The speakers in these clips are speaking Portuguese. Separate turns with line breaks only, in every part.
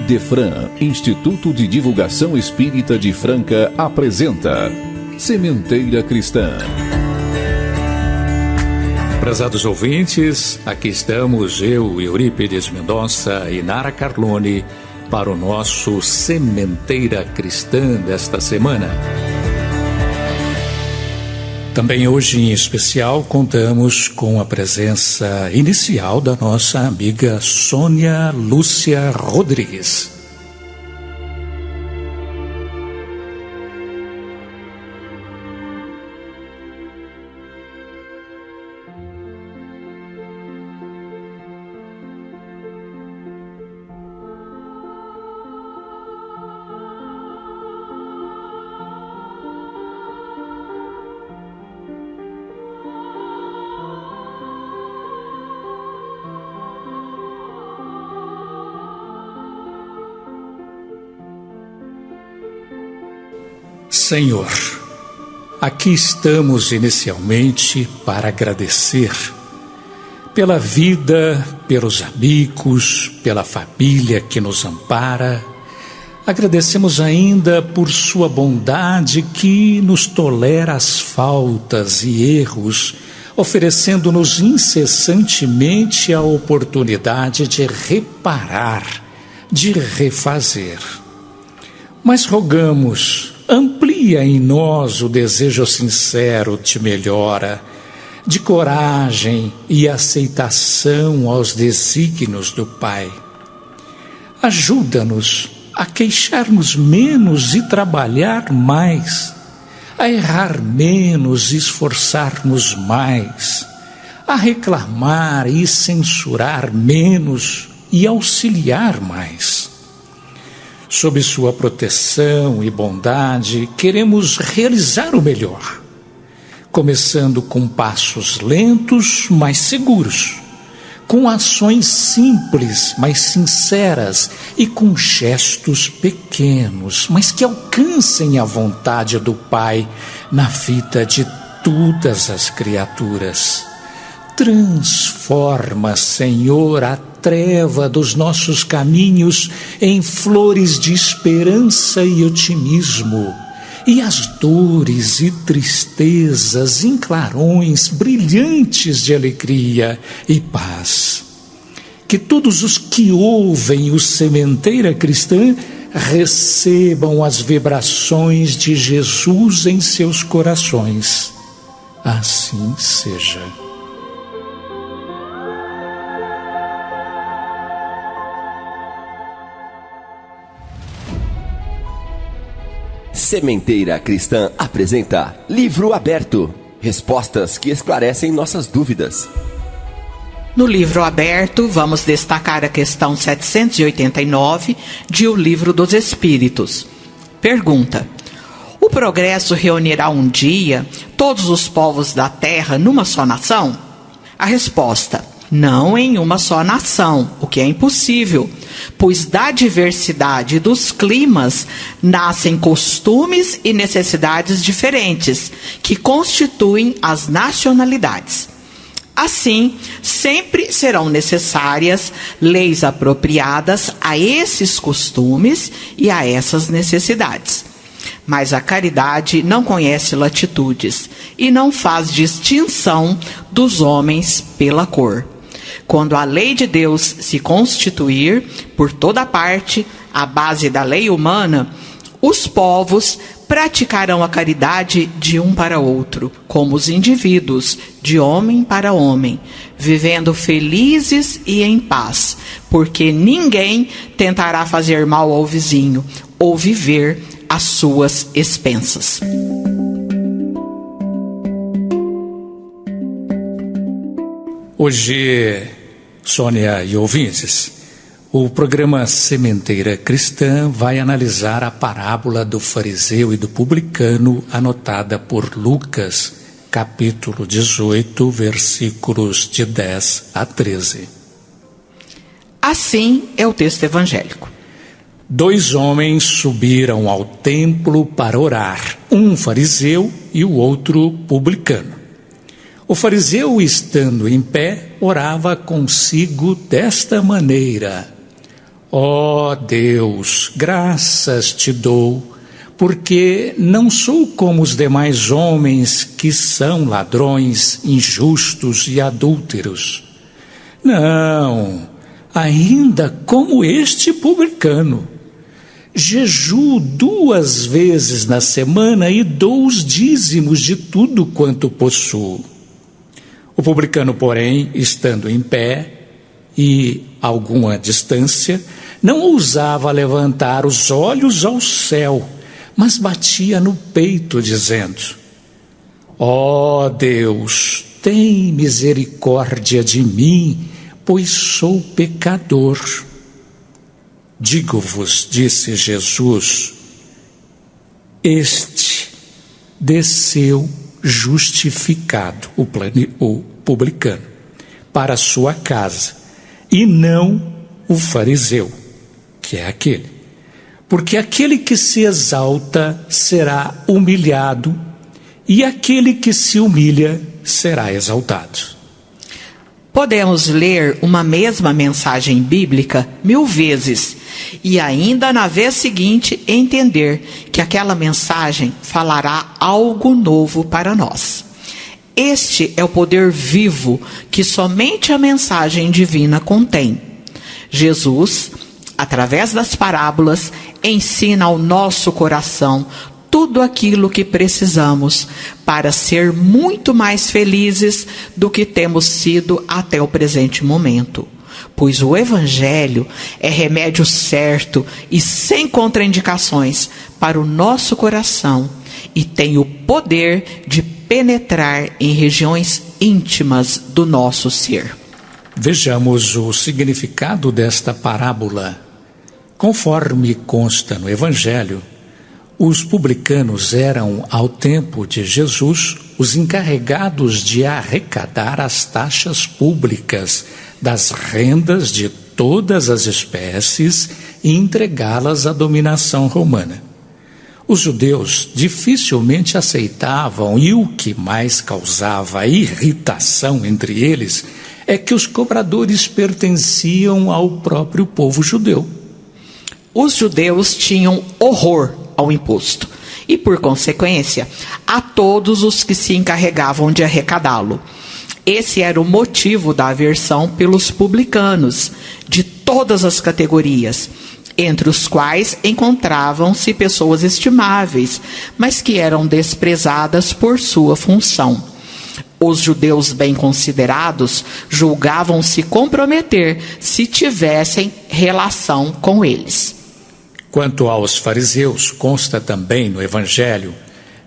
Idefran, Instituto de Divulgação Espírita de Franca, apresenta Sementeira Cristã.
Prezados ouvintes, aqui estamos eu, Eurípides Mendonça e Nara Carlone, para o nosso Sementeira Cristã desta semana. Também hoje, em especial, contamos com a presença inicial da nossa amiga Sônia Lúcia Rodrigues. Senhor, aqui estamos inicialmente para agradecer pela vida, pelos amigos, pela família que nos ampara. Agradecemos ainda por sua bondade que nos tolera as faltas e erros, oferecendo-nos incessantemente a oportunidade de reparar, de refazer. Mas rogamos, amplia em nós o desejo sincero de melhora, de coragem e aceitação aos desígnios do Pai. Ajuda-nos a queixar-nos menos e trabalhar mais, a errar menos e esforçar-nos mais, a reclamar e censurar menos e auxiliar mais. Sob sua proteção e bondade, queremos realizar o melhor, começando com passos lentos, mas seguros, com ações simples, mas sinceras e com gestos pequenos, mas que alcancem a vontade do Pai na vida de todas as criaturas. Transforma, Senhor, a treva dos nossos caminhos em flores de esperança e otimismo, e as dores e tristezas em clarões brilhantes de alegria e paz. Que todos os que ouvem o Sementeira Cristã recebam as vibrações de Jesus em seus corações. Assim seja.
Sementeira Cristã apresenta Livro Aberto. Respostas que esclarecem nossas dúvidas.
No Livro Aberto, vamos destacar a questão 789 de O Livro dos Espíritos. Pergunta: o progresso reunirá um dia todos os povos da Terra numa só nação? A resposta: não em uma só nação, o que é impossível, pois da diversidade dos climas nascem costumes e necessidades diferentes, que constituem as nacionalidades. Assim, sempre serão necessárias leis apropriadas a esses costumes e a essas necessidades. Mas a caridade não conhece latitudes e não faz distinção dos homens pela cor. Quando a lei de Deus se constituir por toda parte, à base da lei humana, os povos praticarão a caridade de um para outro, como os indivíduos, de homem para homem, vivendo felizes e em paz, porque ninguém tentará fazer mal ao vizinho ou viver às suas expensas.
Hoje, Sônia e ouvintes, o programa Sementeira Cristã vai analisar a parábola do fariseu e do publicano anotada por Lucas, capítulo 18, versículos de 10 a 13.
Assim é o texto evangélico.
2 homens subiram ao templo para orar, um fariseu e o outro publicano. O fariseu, estando em pé, orava consigo desta maneira: Ó Deus, graças te dou, porque não sou como os demais homens que são ladrões, injustos e adúlteros. Não, ainda como este publicano. Jejuo 2 vezes na semana e dou os dízimos de tudo quanto possuo. O publicano, porém, estando em pé e a alguma distância, não ousava levantar os olhos ao céu, mas batia no peito, dizendo: ó Deus, tem misericórdia de mim, pois sou pecador. Digo-vos, disse Jesus, este desceu justificado, o publicano, para a sua casa, e não o fariseu, que é aquele. Porque aquele que se exalta será humilhado, e aquele que se humilha será exaltado.
Podemos ler uma mesma mensagem bíblica 1000 vezes e ainda na vez seguinte entender que aquela mensagem falará algo novo para nós. Este é o poder vivo que somente a mensagem divina contém. Jesus, através das parábolas, ensina ao nosso coração tudo aquilo que precisamos para ser muito mais felizes do que temos sido até o presente momento. Pois o Evangelho é remédio certo e sem contraindicações para o nosso coração e tem o poder de penetrar em regiões íntimas do nosso ser.
Vejamos o significado desta parábola. Conforme consta no Evangelho, os publicanos eram, ao tempo de Jesus, os encarregados de arrecadar as taxas públicas das rendas de todas as espécies e entregá-las à dominação romana. Os judeus dificilmente aceitavam, e o que mais causava irritação entre eles é que os cobradores pertenciam ao próprio povo judeu.
Os judeus tinham horror ao imposto e, por consequência, a todos os que se encarregavam de arrecadá-lo. Esse era o motivo da aversão pelos publicanos, de todas as categorias, entre os quais encontravam-se pessoas estimáveis, mas que eram desprezadas por sua função. Os judeus bem considerados julgavam-se comprometer se tivessem relação com eles.
Quanto aos fariseus, consta também no Evangelho,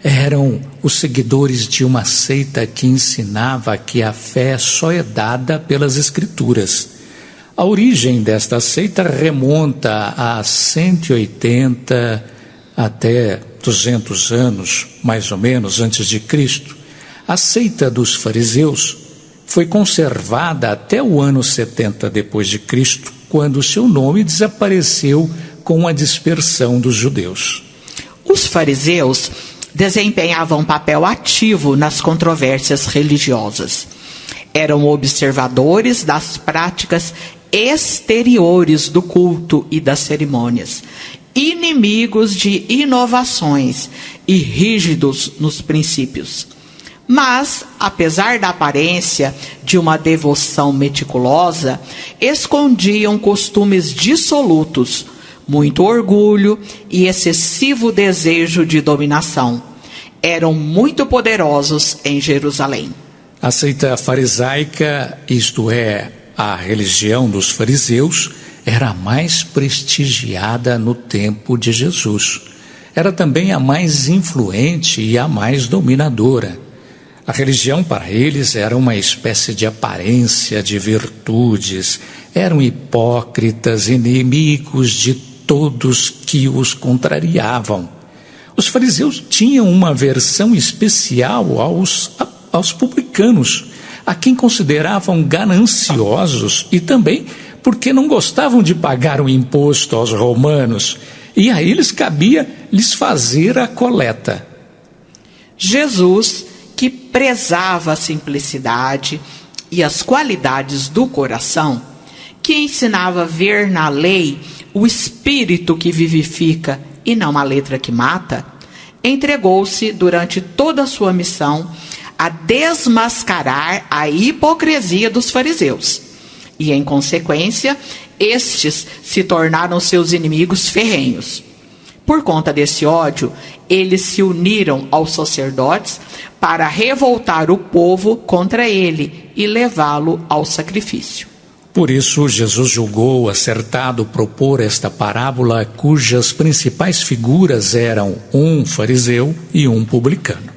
eram os seguidores de uma seita que ensinava que a fé só é dada pelas Escrituras. A origem desta seita remonta a 180 até 200 anos, mais ou menos, antes de Cristo. A seita dos fariseus foi conservada até o ano 70 depois de Cristo, quando seu nome desapareceu com a dispersão dos judeus.
Os fariseus desempenhavam um papel ativo nas controvérsias religiosas. Eram observadores das práticas exteriores do culto e das cerimônias, inimigos de inovações e rígidos nos princípios. Mas, apesar da aparência de uma devoção meticulosa, escondiam costumes dissolutos, muito orgulho e excessivo desejo de dominação. Eram muito poderosos em Jerusalém.
A seita farisaica, isto é, a religião dos fariseus, era a mais prestigiada no tempo de Jesus. Era também a mais influente e a mais dominadora. A religião para eles era uma espécie de aparência de virtudes. Eram hipócritas, inimigos de todos que os contrariavam. Os fariseus tinham uma aversão especial aos publicanos, a quem consideravam gananciosos e também porque não gostavam de pagar o imposto aos romanos, e a eles cabia lhes fazer a coleta.
Jesus, que prezava a simplicidade e as qualidades do coração, que ensinava a ver na lei o espírito que vivifica e não a letra que mata, entregou-se durante toda a sua missão a desmascarar a hipocrisia dos fariseus. E, em consequência, estes se tornaram seus inimigos ferrenhos. Por conta desse ódio, eles se uniram aos sacerdotes para revoltar o povo contra ele e levá-lo ao sacrifício.
Por isso, Jesus julgou acertado propor esta parábola, cujas principais figuras eram um fariseu e um publicano.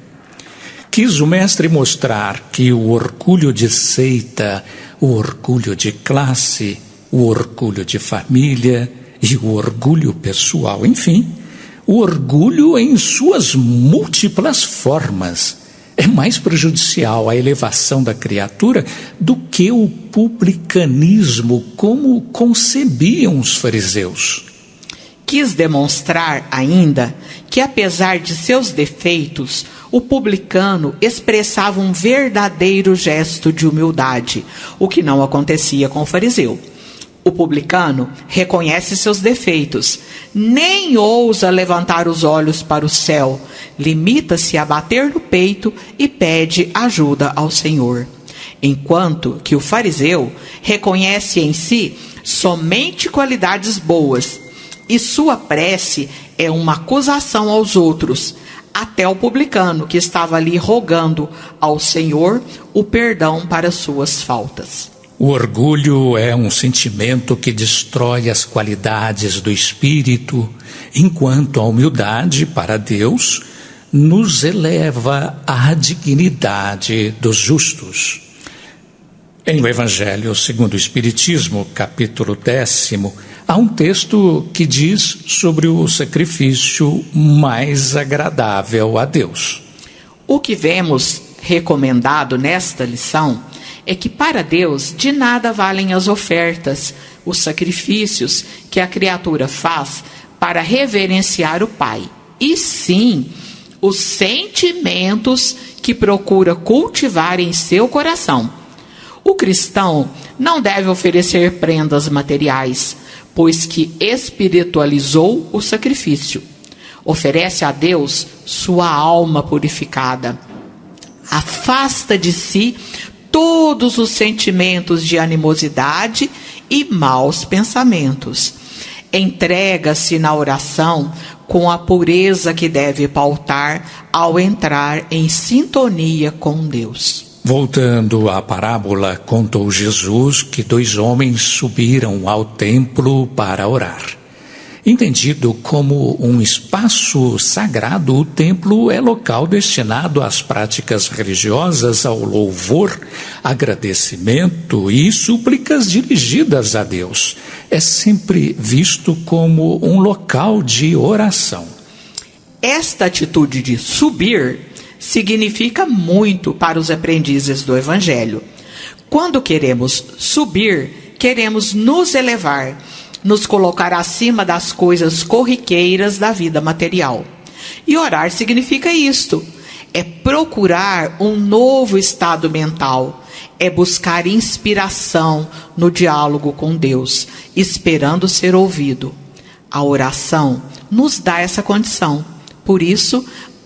Quis o mestre mostrar que o orgulho de seita, o orgulho de classe, o orgulho de família e o orgulho pessoal, enfim, o orgulho em suas múltiplas formas, é mais prejudicial à elevação da criatura do que o publicanismo como concebiam os fariseus.
Quis demonstrar ainda que, apesar de seus defeitos, o publicano expressava um verdadeiro gesto de humildade, o que não acontecia com o fariseu. O publicano reconhece seus defeitos, nem ousa levantar os olhos para o céu, limita-se a bater no peito e pede ajuda ao Senhor. Enquanto que o fariseu reconhece em si somente qualidades boas, e sua prece é uma acusação aos outros, até o publicano que estava ali rogando ao Senhor o perdão para suas faltas.
O orgulho é um sentimento que destrói as qualidades do espírito, enquanto a humildade para Deus nos eleva à dignidade dos justos. Em o Evangelho segundo o Espiritismo, capítulo 10, há um texto que diz sobre o sacrifício mais agradável a Deus.
O que vemos recomendado nesta lição é que para Deus de nada valem as ofertas, os sacrifícios que a criatura faz para reverenciar o Pai, e sim os sentimentos que procura cultivar em seu coração. O cristão não deve oferecer prendas materiais, pois que espiritualizou o sacrifício. Oferece a Deus sua alma purificada. Afasta de si todos os sentimentos de animosidade e maus pensamentos. Entrega-se na oração com a pureza que deve pautar ao entrar em sintonia com Deus.
Voltando à parábola, contou Jesus que 2 homens subiram ao templo para orar. Entendido como um espaço sagrado, o templo é local destinado às práticas religiosas, ao louvor, agradecimento e súplicas dirigidas a Deus. É sempre visto como um local de oração.
Esta atitude de subir significa muito para os aprendizes do Evangelho. Quando queremos subir, queremos nos elevar, nos colocar acima das coisas corriqueiras da vida material. E orar significa isto: é procurar um novo estado mental, é buscar inspiração no diálogo com Deus, esperando ser ouvido. A oração nos dá essa condição. Por isso,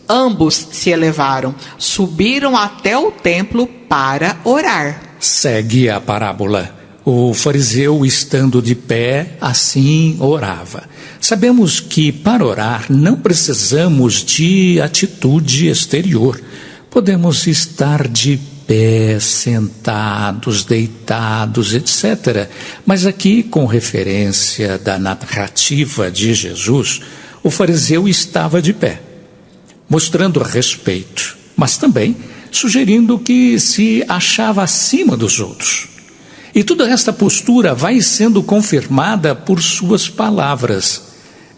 ambos se elevaram, subiram até o templo para orar.
Segue a parábola. O fariseu, estando de pé, assim orava. Sabemos que para orar não precisamos de atitude exterior. Podemos estar de pé, sentados, deitados, etc. Mas aqui, com referência da narrativa de Jesus, o fariseu estava de pé, mostrando respeito, mas também sugerindo que se achava acima dos outros. E toda esta postura vai sendo confirmada por suas palavras.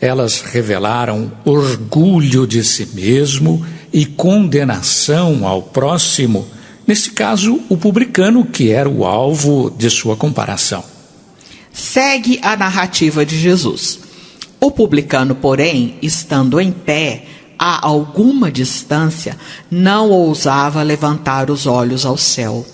Elas revelaram orgulho de si mesmo e condenação ao próximo, nesse caso, o publicano, que era o alvo de sua comparação.
Segue a narrativa de Jesus. O publicano, porém, estando em pé, a alguma distância, não ousava levantar os olhos ao céu.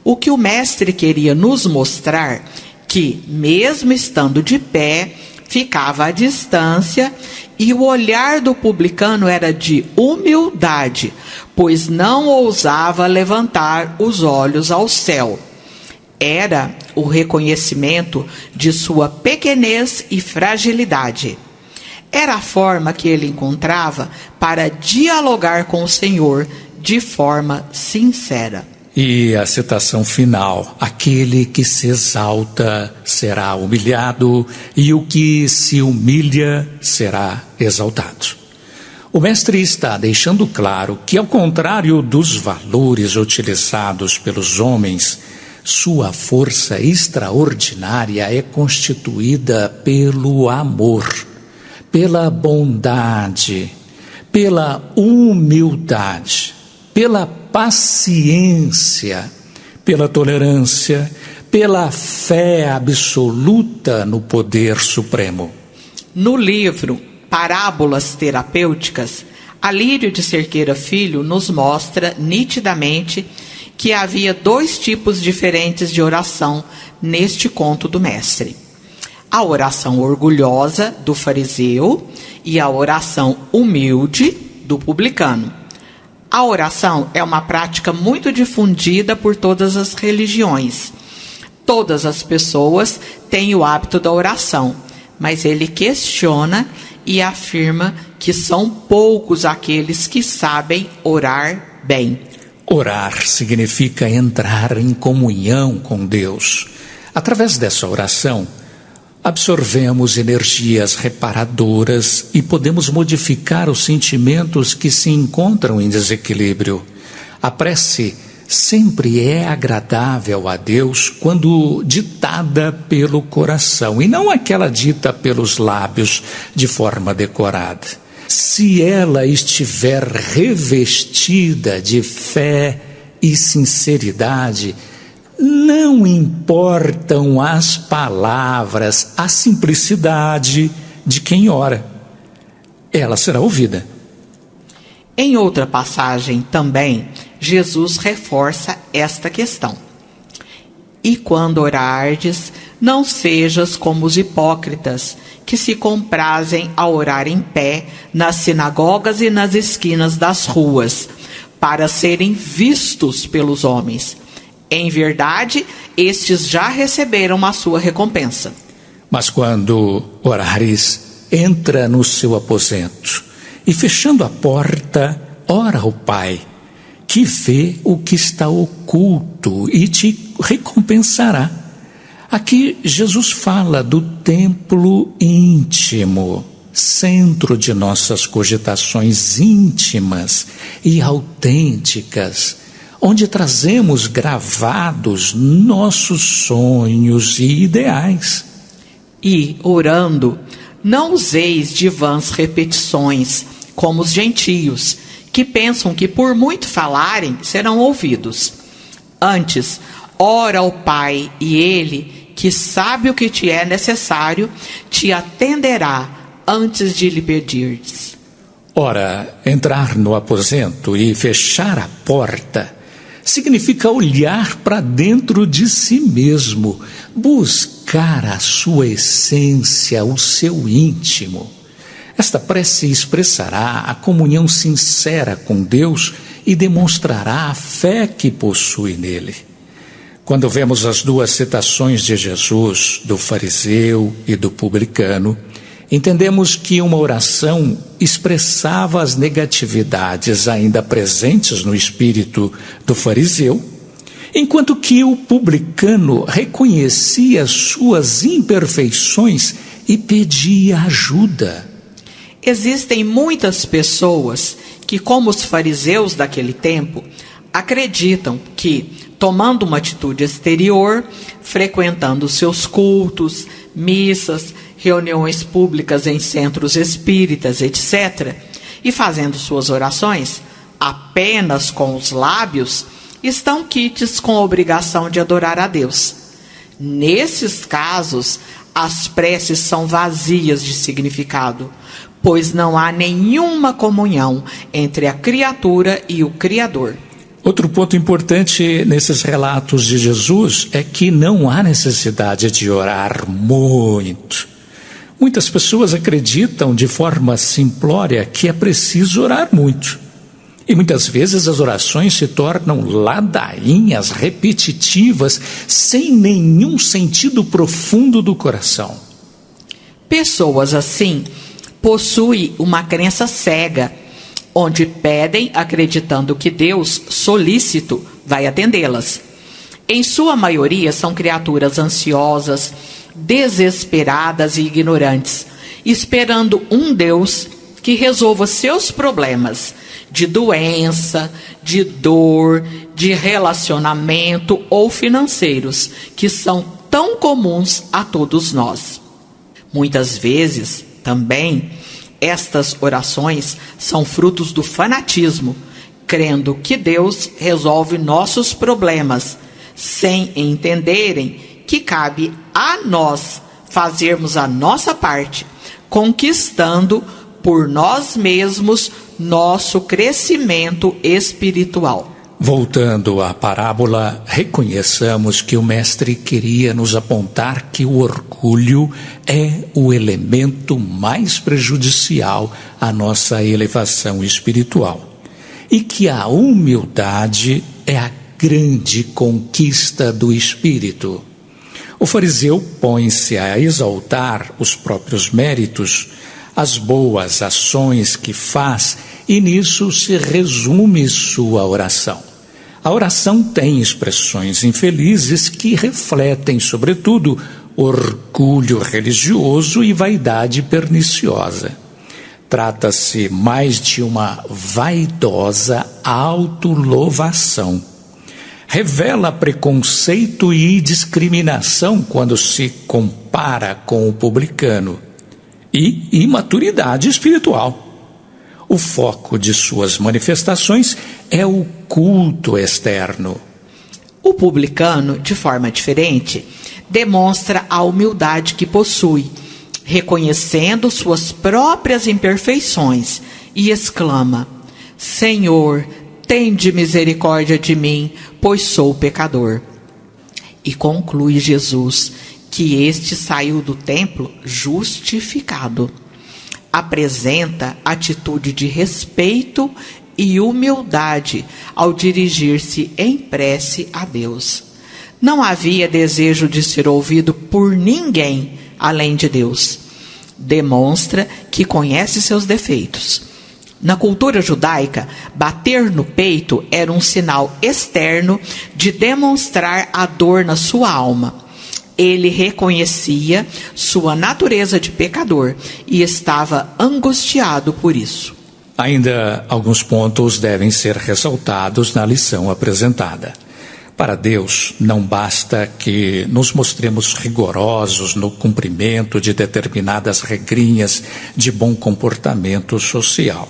O que o mestre queria nos mostrar, que, mesmo estando de pé, ficava à distância e o olhar do publicano era de humildade, pois não ousava levantar os olhos ao céu. Era o reconhecimento de sua pequenez e fragilidade. Era a forma que ele encontrava para dialogar com o Senhor de forma sincera.
E a citação final: aquele que se exalta será humilhado, e o que se humilha será exaltado. O mestre está deixando claro que, ao contrário dos valores utilizados pelos homens, sua força extraordinária é constituída pelo amor, pela bondade, pela humildade, pela paciência, pela tolerância, pela fé absoluta no poder supremo.
No livro Parábolas Terapêuticas, Alírio de Cerqueira Filho nos mostra nitidamente que havia 2 tipos diferentes de oração neste conto do mestre: a oração orgulhosa do fariseu e a oração humilde do publicano. A oração é uma prática muito difundida por todas as religiões. Todas as pessoas têm o hábito da oração, mas ele questiona e afirma que são poucos aqueles que sabem orar bem.
Orar significa entrar em comunhão com Deus. Através dessa oração, absorvemos energias reparadoras e podemos modificar os sentimentos que se encontram em desequilíbrio. A prece sempre é agradável a Deus quando ditada pelo coração e não aquela dita pelos lábios de forma decorada. Se ela estiver revestida de fé e sinceridade, não importam as palavras, a simplicidade de quem ora. Ela será ouvida.
Em outra passagem também, Jesus reforça esta questão. E quando orardes, não sejas como os hipócritas, que se comprazem a orar em pé nas sinagogas e nas esquinas das ruas, para serem vistos pelos homens. Em verdade, estes já receberam a sua recompensa.
Mas quando orares, entra no seu aposento e, fechando a porta, ora ao Pai, que vê o que está oculto e te recompensará. Aqui Jesus fala do templo íntimo, centro de nossas cogitações íntimas e autênticas, onde trazemos gravados nossos sonhos e ideais.
E, orando, não useis de vãs repetições, como os gentios, que pensam que por muito falarem serão ouvidos. Antes, ora ao Pai, e Ele, que sabe o que te é necessário, te atenderá antes de lhe pedires.
Ora, entrar no aposento e fechar a porta significa olhar para dentro de si mesmo, buscar a sua essência, o seu íntimo. Esta prece expressará a comunhão sincera com Deus e demonstrará a fé que possui nele. Quando vemos as 2 citações de Jesus, do fariseu e do publicano, entendemos que uma oração expressava as negatividades ainda presentes no espírito do fariseu, enquanto que o publicano reconhecia suas imperfeições e pedia ajuda.
Existem muitas pessoas que, como os fariseus daquele tempo, acreditam que, tomando uma atitude exterior, frequentando seus cultos, missas, reuniões públicas em centros espíritas, etc., e fazendo suas orações apenas com os lábios, estão quites com a obrigação de adorar a Deus. Nesses casos, as preces são vazias de significado, pois não há nenhuma comunhão entre a criatura e o Criador.
Outro ponto importante nesses relatos de Jesus é que não há necessidade de orar muito. Muitas pessoas acreditam de forma simplória que é preciso orar muito. E muitas vezes as orações se tornam ladainhas repetitivas, sem nenhum sentido profundo do coração.
Pessoas assim possuem uma crença cega, onde pedem acreditando que Deus, solícito, vai atendê-las. Em sua maioria são criaturas ansiosas, desesperadas e ignorantes, esperando um Deus que resolva seus problemas de doença, de dor, de relacionamento ou financeiros, que são tão comuns a todos nós. Muitas vezes, também, estas orações são frutos do fanatismo, crendo que Deus resolve nossos problemas, sem entenderem que cabe a nós fazermos a nossa parte, conquistando por nós mesmos nosso crescimento espiritual.
Voltando à parábola, reconheçamos que o mestre queria nos apontar que o orgulho é o elemento mais prejudicial à nossa elevação espiritual e que a humildade é a grande conquista do espírito. O fariseu põe-se a exaltar os próprios méritos, as boas ações que faz, e nisso se resume sua oração. A oração tem expressões infelizes que refletem, sobretudo, orgulho religioso e vaidade perniciosa. Trata-se mais de uma vaidosa autolouvação. Revela preconceito e discriminação quando se compara com o publicano, e imaturidade espiritual. O foco de suas manifestações é o culto externo.
O publicano, de forma diferente, demonstra a humildade que possui, reconhecendo suas próprias imperfeições, e exclama: Senhor, tende misericórdia de mim, pois sou pecador. E conclui Jesus que este saiu do templo justificado. Apresenta atitude de respeito e humildade ao dirigir-se em prece a Deus. Não havia desejo de ser ouvido por ninguém além de Deus. Demonstra que conhece seus defeitos. Na cultura judaica, bater no peito era um sinal externo de demonstrar a dor na sua alma. Ele reconhecia sua natureza de pecador e estava angustiado por isso.
Ainda alguns pontos devem ser ressaltados na lição apresentada. Para Deus, não basta que nos mostremos rigorosos no cumprimento de determinadas regrinhas de bom comportamento social.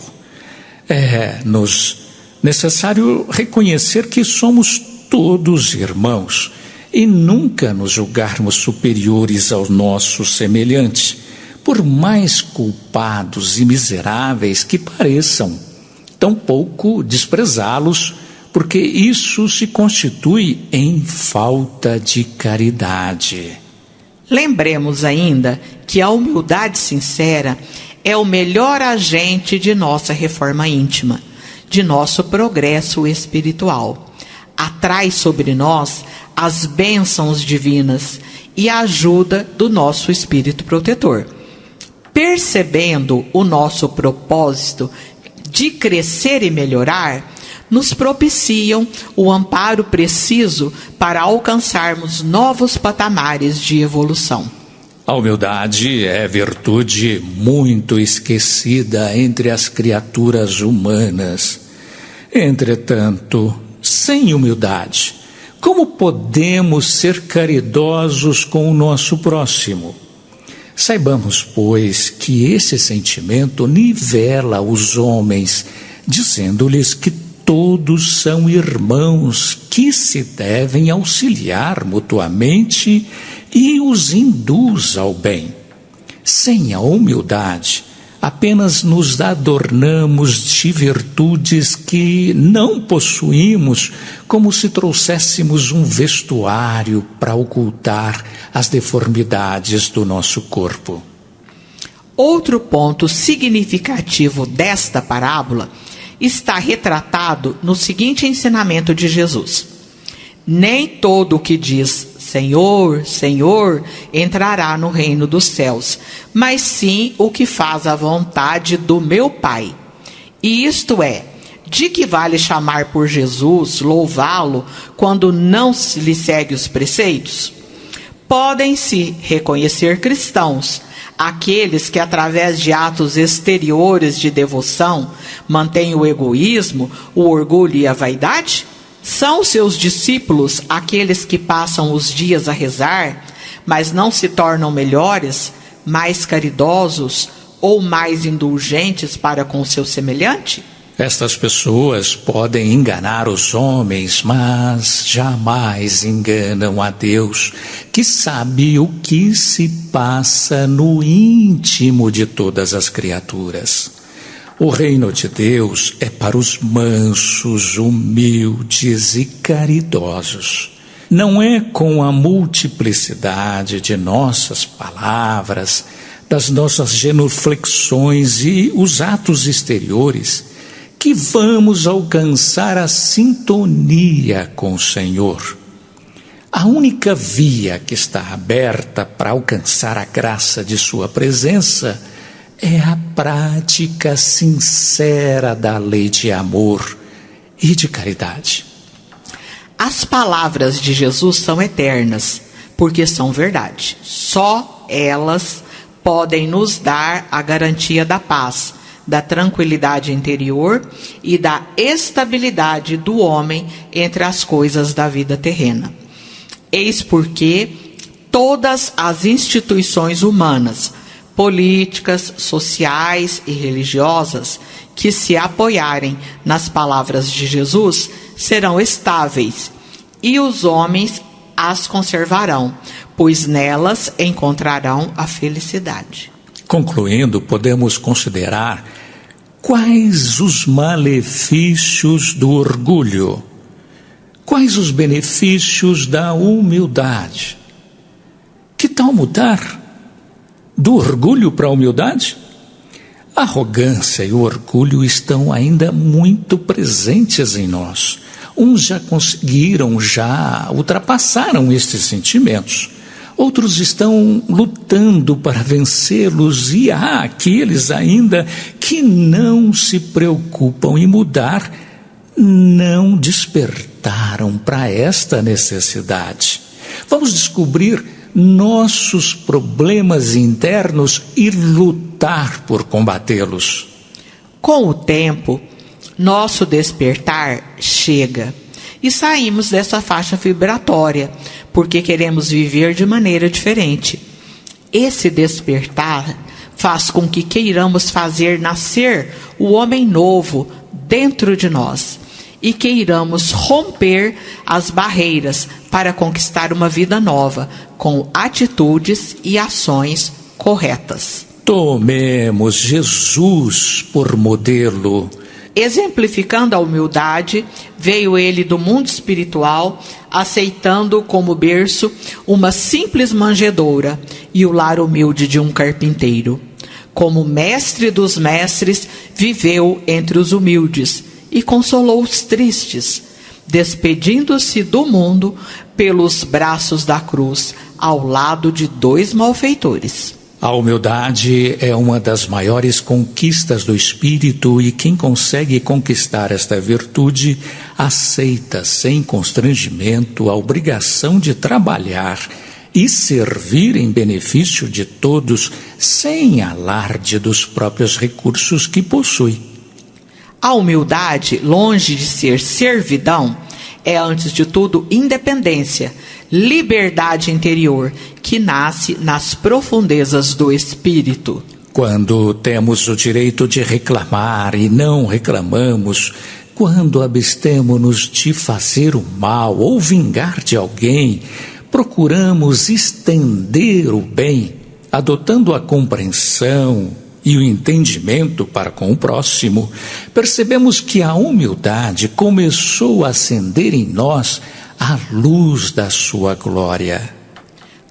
É-nos necessário reconhecer que somos todos irmãos e nunca nos julgarmos superiores ao nosso semelhante, por mais culpados e miseráveis que pareçam, tampouco desprezá-los, porque isso se constitui em falta de caridade.
Lembremos ainda que a humildade sincera é o melhor agente de nossa reforma íntima, de nosso progresso espiritual. Atrai sobre nós as bênçãos divinas e a ajuda do nosso espírito protetor. Percebendo o nosso propósito de crescer e melhorar, nos propiciam o amparo preciso para alcançarmos novos patamares de evolução.
A humildade é virtude muito esquecida entre as criaturas humanas. Entretanto, sem humildade, como podemos ser caridosos com o nosso próximo? Saibamos, pois, que esse sentimento nivela os homens, dizendo-lhes que todos são irmãos que se devem auxiliar mutuamente e os induz ao bem. Sem a humildade, apenas nos adornamos de virtudes que não possuímos, como se trouxéssemos um vestuário para ocultar as deformidades do nosso corpo.
Outro ponto significativo desta parábola está retratado no seguinte ensinamento de Jesus: nem todo o que diz Senhor, Senhor, entrará no reino dos céus, mas sim o que faz a vontade do meu Pai. E isto é, de que vale chamar por Jesus, louvá-lo, quando não lhe segue os preceitos? Podem-se reconhecer cristãos, aqueles que, através de atos exteriores de devoção, mantêm o egoísmo, o orgulho e a vaidade? São seus discípulos aqueles que passam os dias a rezar, mas não se tornam melhores, mais caridosos ou mais indulgentes para com o seu semelhante?
Estas pessoas podem enganar os homens, mas jamais enganam a Deus, que sabe o que se passa no íntimo de todas as criaturas. O reino de Deus é para os mansos, humildes e caridosos. Não é com a multiplicidade de nossas palavras, das nossas genuflexões e os atos exteriores que vamos alcançar a sintonia com o Senhor. A única via que está aberta para alcançar a graça de sua presença é a prática sincera da lei de amor e de caridade.
As palavras de Jesus são eternas, porque são verdade. Só elas podem nos dar a garantia da paz, da tranquilidade interior e da estabilidade do homem entre as coisas da vida terrena. Eis porque todas as instituições humanas, políticas, sociais e religiosas que se apoiarem nas palavras de Jesus serão estáveis, e os homens as conservarão, pois nelas encontrarão a felicidade.
Concluindo, podemos considerar quais os malefícios do orgulho, quais os benefícios da humildade. Que tal mudar do orgulho para a humildade? A arrogância e o orgulho estão ainda muito presentes em nós. Uns já ultrapassaram estes sentimentos. Outros estão lutando para vencê-los, e há aqueles ainda que não se preocupam em mudar, não despertaram para esta necessidade. Vamos descobrir nossos problemas internos e lutar por combatê-los.
Com o tempo, nosso despertar chega e saímos dessa faixa vibratória, porque queremos viver de maneira diferente. Esse despertar faz com que queiramos fazer nascer o homem novo dentro de nós e queiramos romper as barreiras para conquistar uma vida nova, com atitudes e ações corretas.
Tomemos Jesus por modelo.
Exemplificando a humildade, veio ele do mundo espiritual, aceitando como berço uma simples manjedoura e o lar humilde de um carpinteiro. Como mestre dos mestres, viveu entre os humildes e consolou os tristes, despedindo-se do mundo pelos braços da cruz, ao lado de 2 malfeitores.
A humildade é uma das maiores conquistas do espírito, e quem consegue conquistar esta virtude aceita sem constrangimento a obrigação de trabalhar e servir em benefício de todos, sem alarde dos próprios recursos que possui.
A humildade, longe de ser servidão, é antes de tudo independência, liberdade interior, que nasce nas profundezas do espírito.
Quando temos o direito de reclamar e não reclamamos, quando abstemos-nos de fazer o mal ou vingar de alguém, procuramos estender o bem, adotando a compreensão e o entendimento para com o próximo, percebemos que a humildade começou a acender em nós a luz da sua glória.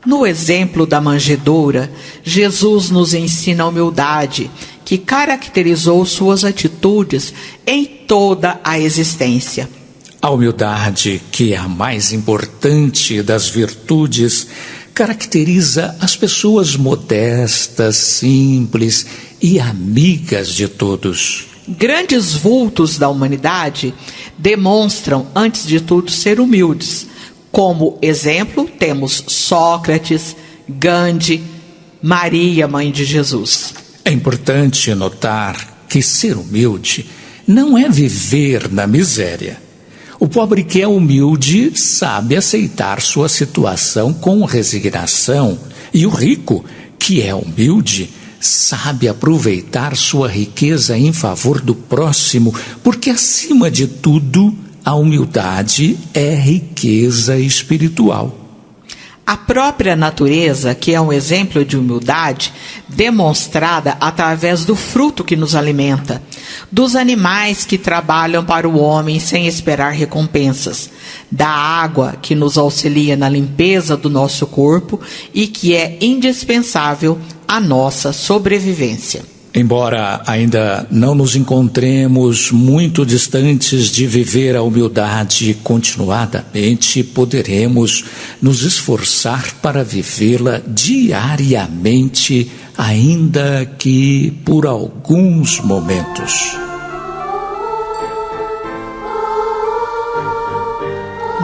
No exemplo da manjedoura, Jesus nos ensina a humildade, que caracterizou suas atitudes em toda a existência.
A humildade, que é a mais importante das virtudes, caracteriza as pessoas modestas, simples e amigas de todos.
Grandes vultos da humanidade demonstram, antes de tudo, ser humildes. Como exemplo, temos Sócrates, Gandhi, Maria, mãe de Jesus.
É importante notar que ser humilde não é viver na miséria. O pobre que é humilde sabe aceitar sua situação com resignação, e o rico, que é humilde, sabe aproveitar sua riqueza em favor do próximo, porque, acima de tudo, a humildade é riqueza espiritual.
A própria natureza, que é um exemplo de humildade, demonstrada através do fruto que nos alimenta, dos animais que trabalham para o homem sem esperar recompensas, da água que nos auxilia na limpeza do nosso corpo e que é indispensável à nossa sobrevivência.
Embora ainda não nos encontremos muito distantes de viver a humildade continuadamente, poderemos nos esforçar para vivê-la diariamente, ainda que por alguns momentos.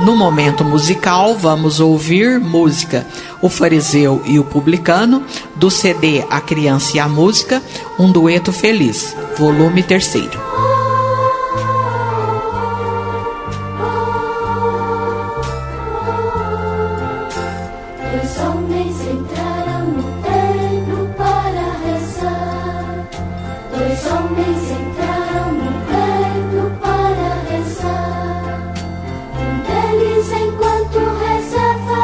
No momento musical, vamos ouvir música O Fariseu e o Publicano, do CD A Criança e a Música, um dueto feliz, volume 3º.
Dois homens entraram no templo para rezar. Dois homens entraram no templo para rezar. Um deles, enquanto rezava,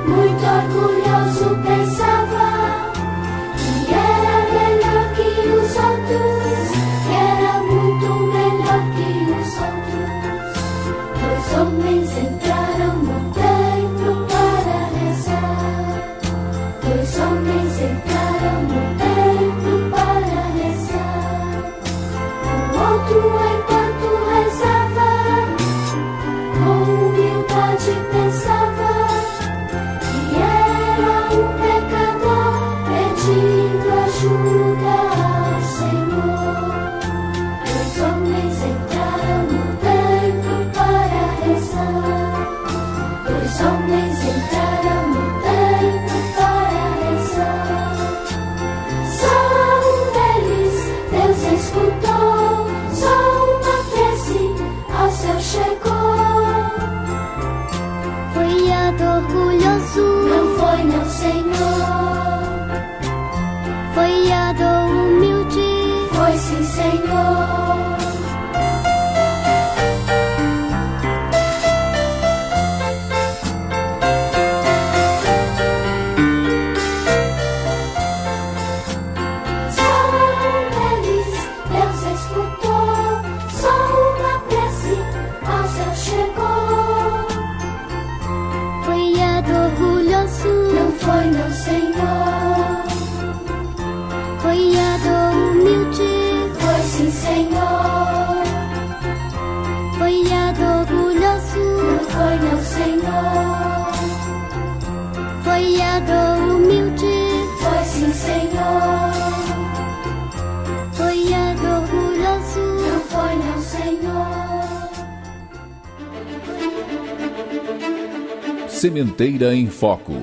muito orgulhoso pensava que era melhor que os outros, que era muito melhor que os outros. Dois homens entraram no templo para rezar. Dois homens entraram no templo para rezar. O outro, enquanto rezava, com humildade pensava que era um pecador pedindo ajuda ao Senhor. Dois homens entraram no templo para rezar. Dois homens entraram no templo para rezar. Só um deles Deus escutou, só uma prece ao céu chegou. Foi a do orgulhoso, não foi não, Senhor. Foi a do humilde, foi sim, Senhor. Só um deles Deus escutou, só uma prece ao céu chegou. Foi a do orgulhoso, não foi não, Senhor. Foi a do humilde, foi sim, Senhor. Foi a do orgulhoso, não foi não, Senhor. Foi a do humilde, foi sim, Senhor. Foi a do orgulhoso, não foi não, Senhor.
Sementeira em Foco.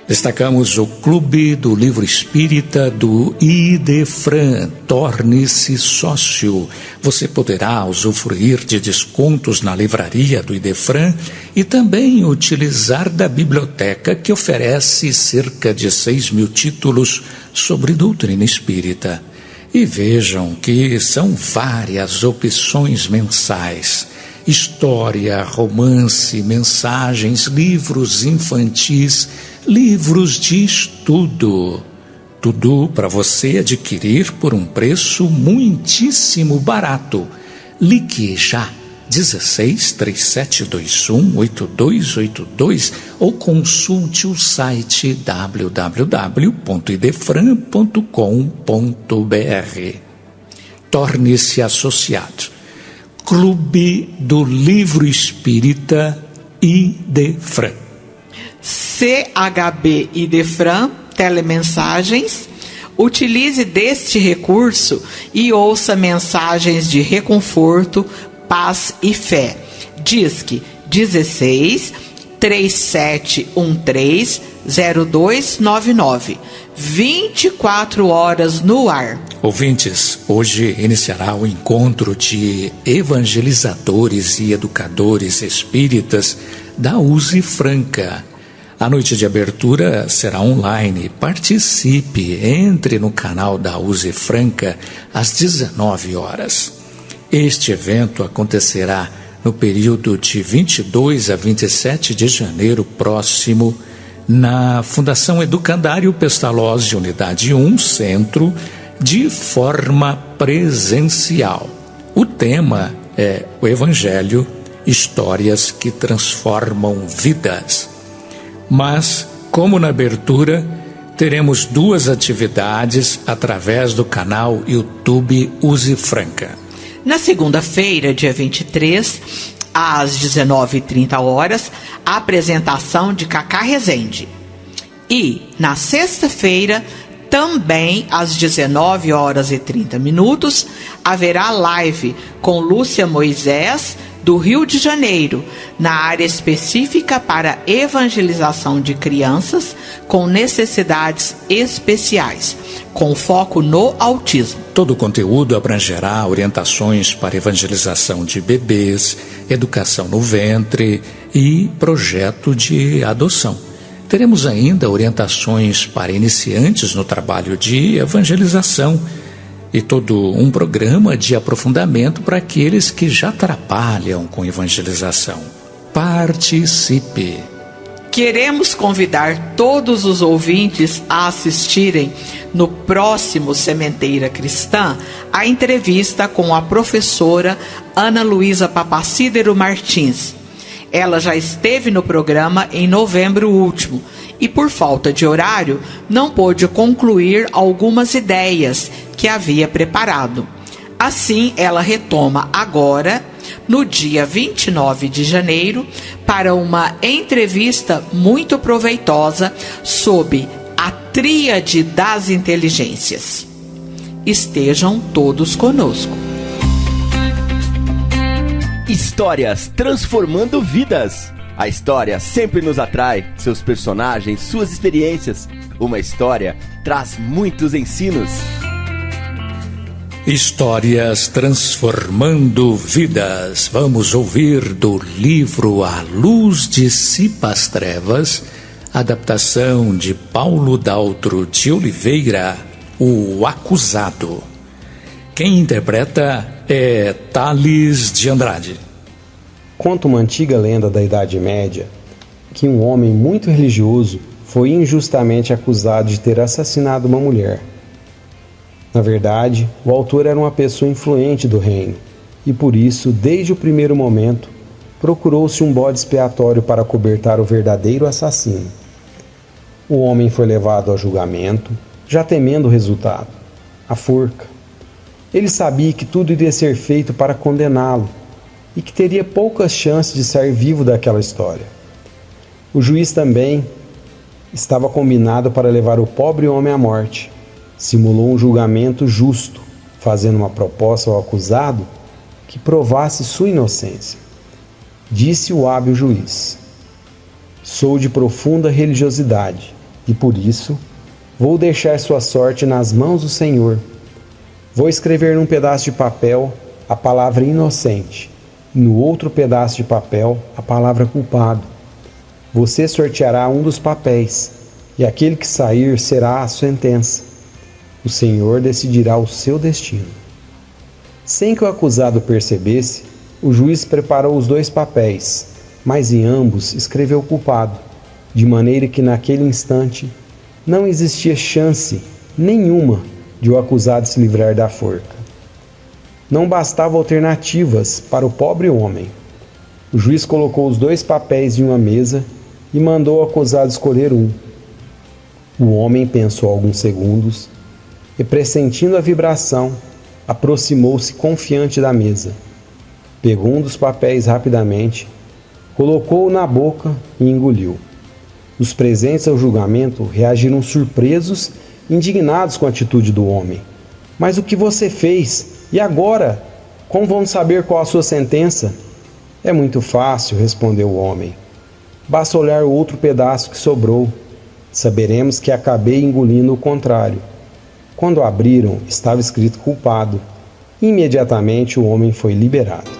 Destacamos o Clube do Livro Espírita do Idefran. Torne-se sócio. Você poderá usufruir de descontos na livraria do Idefran e também utilizar da biblioteca, que oferece cerca de 6.000 títulos sobre doutrina espírita. E vejam que são várias opções mensais: história, romance, mensagens, livros infantis, livros de estudo. Tudo para você adquirir por um preço muitíssimo barato. Ligue já 16 3721 8282 ou consulte o site www.idefran.com.br. Torne-se associado. Clube do Livro Espírita Idefran.
CHB Idefran, telemensagens. Utilize deste recurso e ouça mensagens de reconforto, paz e fé. Disque 16 3713 0299. 24 horas no ar.
Ouvintes, hoje iniciará o encontro de evangelizadores e educadores espíritas da USE Franca. A noite de abertura será online. Participe, entre no canal da USE Franca às 19 horas. Este evento acontecerá no período de 22 a 27 de janeiro próximo, na Fundação Educandário Pestalozzi, Unidade 1, Centro, de forma presencial. O tema é o Evangelho, histórias que transformam vidas. Mas, como na abertura, teremos duas atividades através do canal YouTube USE Franca.
Na segunda-feira, dia 23, às 19h30, a apresentação de Cacá Rezende. E, na sexta-feira, também às 19h30, haverá live com Lúcia Moisés, do Rio de Janeiro, na área específica para evangelização de crianças com necessidades especiais, com foco no autismo.
Todo o conteúdo abrangerá orientações para evangelização de bebês, educação no ventre e projeto de adoção. Teremos ainda orientações para iniciantes no trabalho de evangelização e todo um programa de aprofundamento para aqueles que já trabalham com evangelização. Participe!
Queremos convidar todos os ouvintes a assistirem no próximo Sementeira Cristã a entrevista com a professora Ana Luísa Papacídero Martins. Ela já esteve no programa em novembro último e, por falta de horário, não pôde concluir algumas ideias que havia preparado. Assim, ela retoma agora, no dia 29 de janeiro, para uma entrevista muito proveitosa sobre a tríade das inteligências. Estejam todos conosco.
Histórias transformando vidas. A história sempre nos atrai, seus personagens, suas experiências. Uma história traz muitos ensinos.
Histórias transformando vidas. Vamos ouvir do livro A Luz Dissipa as Trevas, adaptação de Paulo Daltro de Oliveira, O Acusado. Quem interpreta é Tales de Andrade.
Conta uma antiga lenda da Idade Média que um homem muito religioso foi injustamente acusado de ter assassinado uma mulher. Na verdade, o autor era uma pessoa influente do reino e por isso, desde o primeiro momento, procurou-se um bode expiatório para acobertar o verdadeiro assassino. O homem foi levado ao julgamento, já temendo o resultado, a forca. Ele sabia que tudo iria ser feito para condená-lo e que teria poucas chances de sair vivo daquela história. O juiz também estava combinado para levar o pobre homem à morte. Simulou um julgamento justo, fazendo uma proposta ao acusado que provasse sua inocência. Disse o hábil juiz: sou de profunda religiosidade e por isso vou deixar sua sorte nas mãos do Senhor. Vou escrever num pedaço de papel a palavra inocente e no outro pedaço de papel a palavra culpado. Você sorteará um dos papéis e aquele que sair será a sentença. O Senhor decidirá o seu destino. Sem que o acusado percebesse, o juiz preparou os dois papéis, mas em ambos escreveu culpado, de maneira que naquele instante não existia chance nenhuma de o acusado se livrar da forca. Não bastavam alternativas para o pobre homem. O juiz colocou os 2 papéis em uma mesa e mandou o acusado escolher um. O homem pensou alguns segundos e, pressentindo a vibração, aproximou-se confiante da mesa. Pegou um dos papéis rapidamente, colocou-o na boca e engoliu. Os presentes ao julgamento reagiram surpresos e indignados com a atitude do homem. Mas o que você fez? E agora? Como vamos saber qual a sua sentença? É muito fácil, respondeu o homem. Basta olhar o outro pedaço que sobrou. Saberemos que acabei engolindo o contrário. Quando abriram, estava escrito culpado. Imediatamente o homem foi liberado.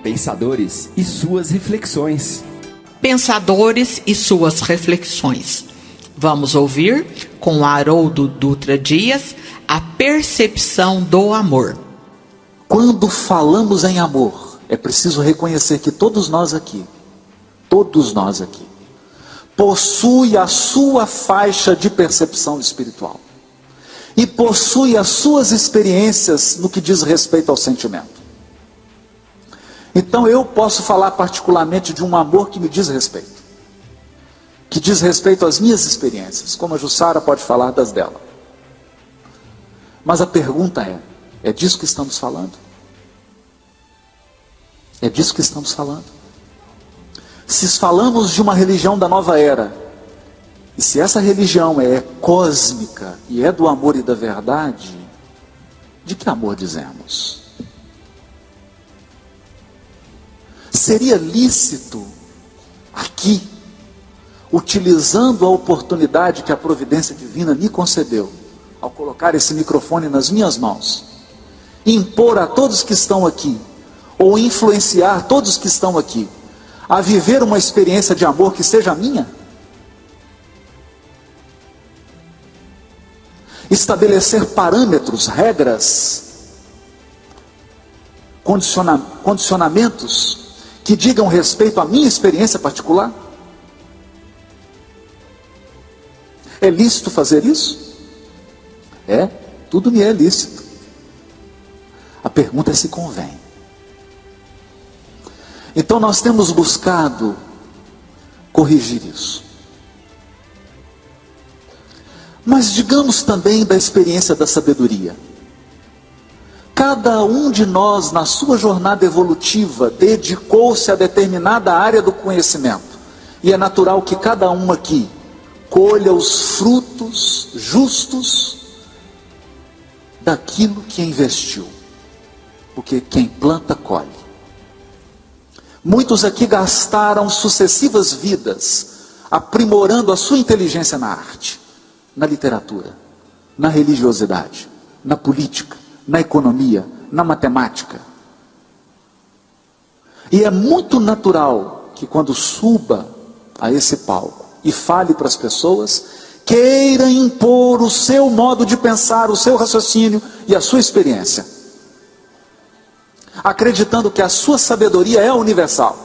Pensadores e suas reflexões.
Pensadores e suas reflexões. Vamos ouvir, com Haroldo Dutra Dias, a percepção do amor.
Quando falamos em amor, é preciso reconhecer que todos nós aqui, possui a sua faixa de percepção espiritual e possui as suas experiências no que diz respeito ao sentimento. Então eu posso falar particularmente de um amor que me diz respeito, que diz respeito às minhas experiências, como a Jussara pode falar das dela. Mas a pergunta é disso que estamos falando? É disso que estamos falando? Se falamos de uma religião da nova era, e se essa religião é cósmica e é do amor e da verdade, de que amor dizemos? Seria lícito aqui, utilizando a oportunidade que a providência divina me concedeu, ao colocar esse microfone nas minhas mãos, impor a todos que estão aqui, ou influenciar todos que estão aqui, a viver uma experiência de amor que seja minha? Estabelecer parâmetros, regras, condicionamentos que digam respeito à minha experiência particular? É lícito fazer isso? É, tudo me é lícito. A pergunta é se convém. Então nós temos buscado corrigir isso. Mas digamos também da experiência da sabedoria. Cada um de nós, na sua jornada evolutiva, dedicou-se a determinada área do conhecimento. E é natural que cada um aqui colha os frutos justos daquilo que investiu. Porque quem planta, colhe. Muitos aqui gastaram sucessivas vidas aprimorando a sua inteligência na arte, na literatura, na religiosidade, na política, na economia, na matemática. E é muito natural que quando suba a esse palco e fale para as pessoas, queira impor o seu modo de pensar, o seu raciocínio e a sua experiência, acreditando que a sua sabedoria é universal.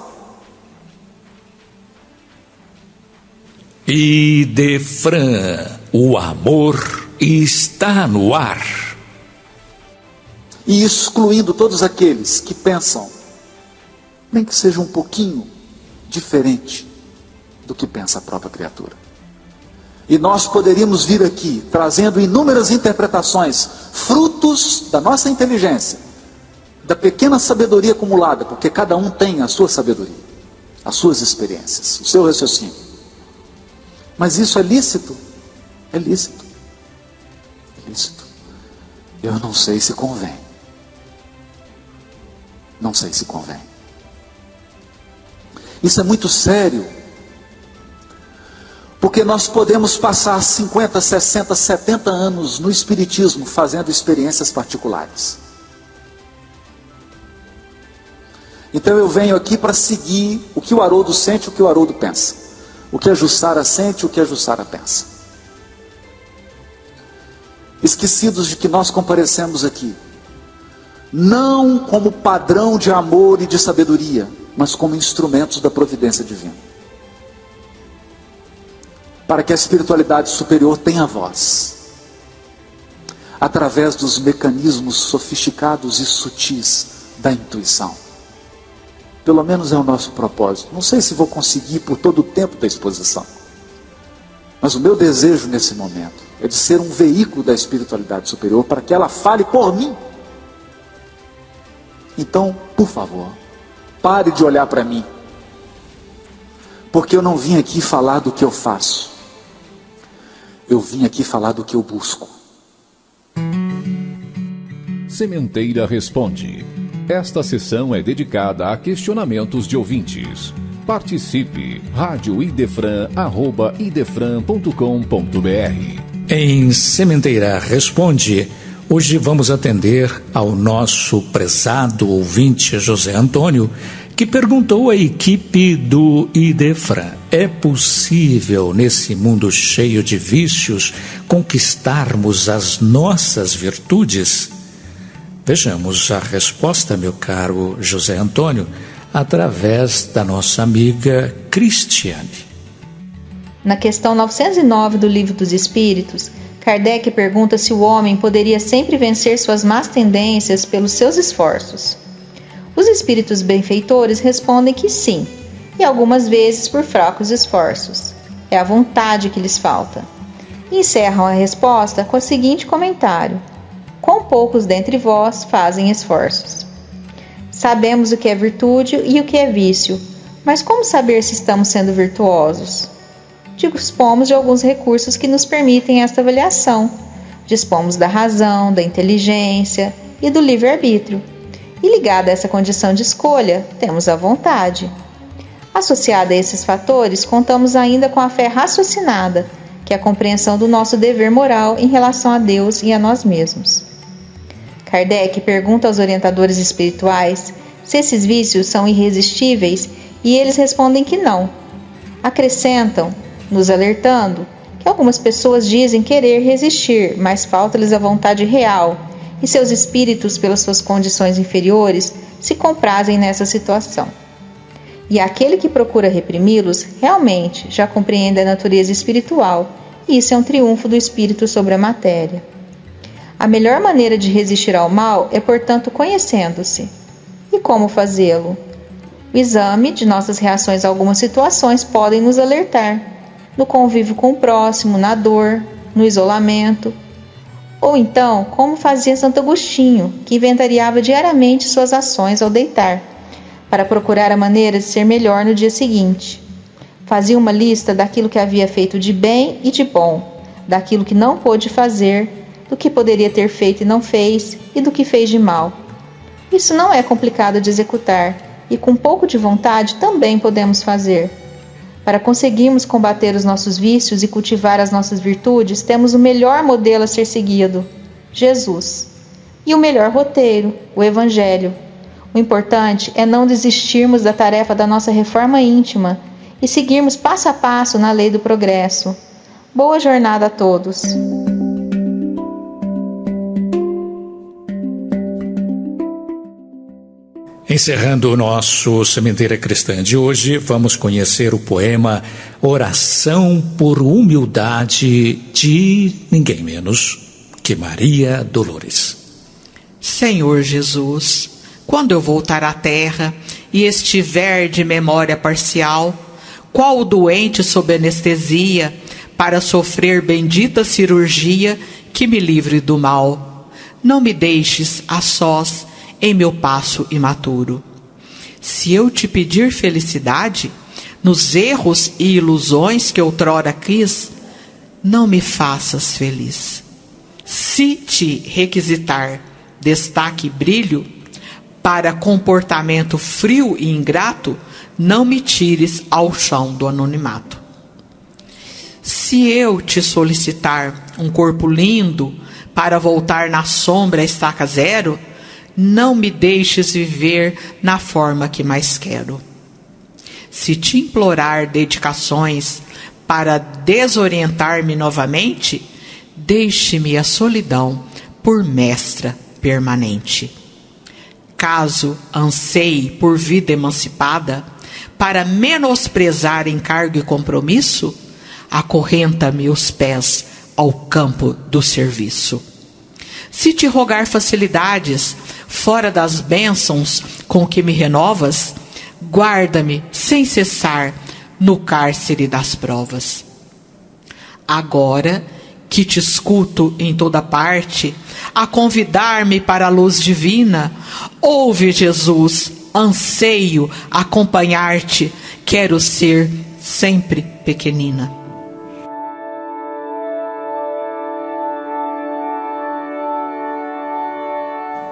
Idefran, o amor está no ar.
E excluindo todos aqueles que pensam, nem que seja um pouquinho diferente do que pensa a própria criatura. E nós poderíamos vir aqui trazendo inúmeras interpretações, frutos da nossa inteligência, da pequena sabedoria acumulada, porque cada um tem a sua sabedoria, as suas experiências, o seu raciocínio. Mas isso é lícito? É lícito. É lícito. Eu não sei se convém. Não sei se convém. Isso é muito sério, porque nós podemos passar 50, 60, 70 anos no espiritismo fazendo experiências particulares. Então eu venho aqui para seguir o que o Haroldo sente, o que o Haroldo pensa, o que a Jussara sente, o que a Jussara pensa. Esquecidos de que nós comparecemos aqui não como padrão de amor e de sabedoria, mas como instrumentos da providência divina, para que a espiritualidade superior tenha voz. através dos mecanismos sofisticados e sutis da intuição. Pelo menos é o nosso propósito. Não sei se vou conseguir por todo o tempo da exposição, mas o meu desejo nesse momento é de ser um veículo da espiritualidade superior para que ela fale por mim. Então, por favor, pare de olhar para mim, porque eu não vim aqui falar do que eu faço, eu vim aqui falar do que eu busco.
Sementeira Responde. Esta sessão é dedicada a questionamentos de ouvintes. Participe. radioidefran@idefran.com.br.
Em Sementeira Responde, hoje vamos atender ao nosso prezado ouvinte José Antônio, que perguntou à equipe do Idefran: é possível, nesse mundo cheio de vícios, conquistarmos as nossas virtudes? Vejamos a resposta, meu caro José Antônio, através da nossa amiga Cristiane.
Na questão 909 do Livro dos Espíritos, Kardec pergunta se o homem poderia sempre vencer suas más tendências pelos seus esforços. Os espíritos benfeitores respondem que sim, e algumas vezes por fracos esforços. É a vontade que lhes falta. E encerram a resposta com o seguinte comentário: quão poucos dentre vós fazem esforços. Sabemos o que é virtude e o que é vício, mas como saber se estamos sendo virtuosos? Dispomos de alguns recursos que nos permitem esta avaliação. Dispomos da razão, da inteligência e do livre-arbítrio. E ligada a essa condição de escolha, temos a vontade. Associada a esses fatores, contamos ainda com a fé raciocinada, que é a compreensão do nosso dever moral em relação a Deus e a nós mesmos. Kardec pergunta aos orientadores espirituais se esses vícios são irresistíveis e eles respondem que não. Acrescentam, nos alertando, que algumas pessoas dizem querer resistir, mas falta-lhes a vontade real e seus espíritos, pelas suas condições inferiores, se comprazem nessa situação. E aquele que procura reprimi-los realmente já compreende a natureza espiritual, e isso é um triunfo do espírito sobre a matéria. A melhor maneira de resistir ao mal é, portanto, conhecendo-se. E como fazê-lo? O exame de nossas reações a algumas situações podem nos alertar, no convívio com o próximo, na dor, no isolamento. Ou então, como fazia Santo Agostinho, que inventariava diariamente suas ações ao deitar, para procurar a maneira de ser melhor no dia seguinte. Fazia uma lista daquilo que havia feito de bem e de bom, daquilo que não pôde fazer, do que poderia ter feito e não fez, e do que fez de mal. Isso não é complicado de executar, e com um pouco de vontade também podemos fazer. Para conseguirmos combater os nossos vícios e cultivar as nossas virtudes, temos o melhor modelo a ser seguido, Jesus. E o melhor roteiro, o Evangelho. O importante é não desistirmos da tarefa da nossa reforma íntima e seguirmos passo a passo na lei do progresso. Boa jornada a todos!
Encerrando o nosso Sementeira Cristã de hoje, vamos conhecer o poema Oração por Humildade, de ninguém menos que Maria Dolores.
Senhor Jesus, quando eu voltar à terra e estiver de memória parcial, qual o doente sob anestesia, para sofrer bendita cirurgia que me livre do mal, não me deixes a sós em meu passo imaturo. Se eu te pedir felicidade, nos erros e ilusões que outrora quis, não me faças feliz. Se te requisitar destaque e brilho, para comportamento frio e ingrato, não me tires ao chão do anonimato. Se eu te solicitar um corpo lindo, para voltar na sombra a estaca zero, não me deixes viver na forma que mais quero. Se te implorar dedicações para desorientar-me novamente, deixe-me a solidão por mestra permanente. Caso anseie por vida emancipada, para menosprezar encargo e compromisso, acorrenta-me os pés ao campo do serviço. Se te rogar facilidades, fora das bênçãos com que me renovas, guarda-me sem cessar no cárcere das provas. Agora que te escuto em toda parte, a convidar-me para a luz divina, ouve, Jesus, anseio acompanhar-te, quero ser sempre pequenina.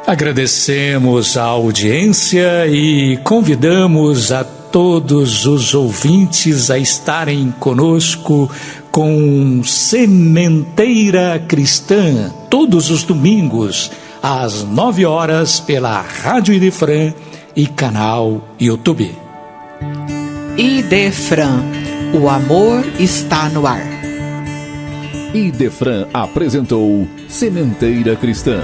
Agradecemos a audiência e convidamos a todos os ouvintes a estarem conosco com Sementeira Cristã, todos os domingos, às 9 horas, pela Rádio Idefran e canal YouTube.
Idefran, o amor está no ar.
Idefran apresentou Sementeira Cristã.